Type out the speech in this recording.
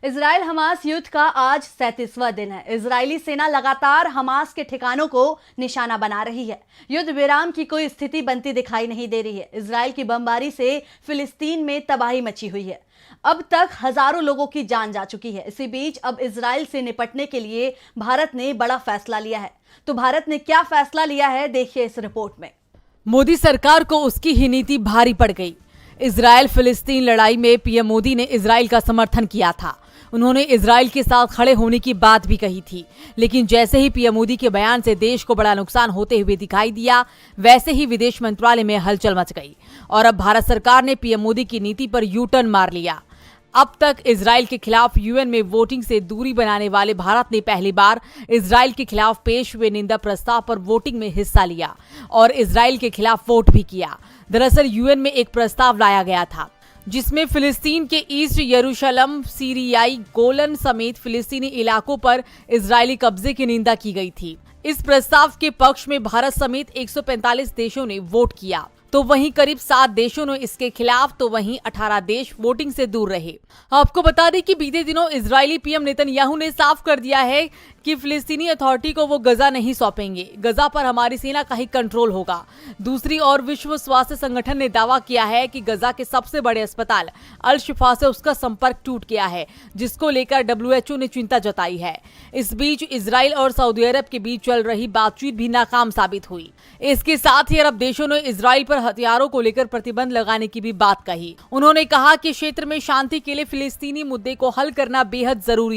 Israel Hamas युद्ध का आज 37वां दिन है। इजरायली सेना लगातार हमास के ठिकानों को निशाना बना रही है। युद्ध विराम की कोई स्थिति बनती दिखाई नहीं दे रही है। इजराइल की बमबारी से फिलिस्तीन में तबाही मची हुई है। अब तक हजारों लोगों की जान जा चुकी है। इसी बीच अब इजराइल से निपटने के लिए भारत ने बड़ा फैसला लिया है। तो भारत ने क्या फैसला लिया है, देखिए इस रिपोर्ट में। मोदी सरकार को उसकी ही नीति भारी पड़ गई। इजराइल फिलिस्तीन लड़ाई में पीएम मोदी ने इजराइल का समर्थन किया था। उन्होंने इजराइल के साथ खड़े होने की बात भी कही थी, लेकिन जैसे ही पीएम मोदी के बयान से देश को बड़ा नुकसान होते हुए दिखाई दिया, वैसे ही विदेश मंत्रालय में हलचल मच गई और अब भारत सरकार ने पीएम मोदी की नीति पर यू टर्न मार लिया। अब तक इजराइल के खिलाफ यूएन में वोटिंग से दूरी बनाने वाले भारत ने पहली बार इजराइल के खिलाफ पेश हुए निंदा प्रस्ताव पर वोटिंग में हिस्सा लिया और इजराइल के खिलाफ वोट भी किया। दरअसल यूएन में एक प्रस्ताव लाया गया था जिसमें फिलिस्तीन के ईस्ट यरूशलेम, सीरियाई गोलन समेत फिलिस्तीनी इलाकों पर इजरायली कब्जे की निंदा की गई थी। इस प्रस्ताव के पक्ष में भारत समेत 145 देशों ने वोट किया, तो वहीं करीब 7 देशों ने इसके खिलाफ, तो वहीं 18 देश वोटिंग से दूर रहे। आपको बता दें कि बीते दिनों इजरायली पीएम नेतन्याहू ने साफ कर दिया है कि फिलिस्तीनी अथॉरिटी को वो गजा नहीं सौंपेंगे। गजा पर हमारी सेना का ही कंट्रोल होगा। दूसरी ओर विश्व स्वास्थ्य संगठन ने दावा किया है कि गजा के सबसे बड़े अस्पताल अल शिफा से उसका संपर्क टूट गया है, जिसको लेकर WHO ने चिंता जताई है। इस बीच इजराइल और सऊदी अरब के बीच चल रही बातचीत भी नाकाम साबित हुई। इसके साथ ही अरब देशों ने इजराइल पर हथियारों को लेकर प्रतिबंध लगाने की भी बात कही। उन्होंने कहा कि क्षेत्र में शांति के लिए फिलिस्तीनी मुद्दे को हल करना बेहद जरूरी है।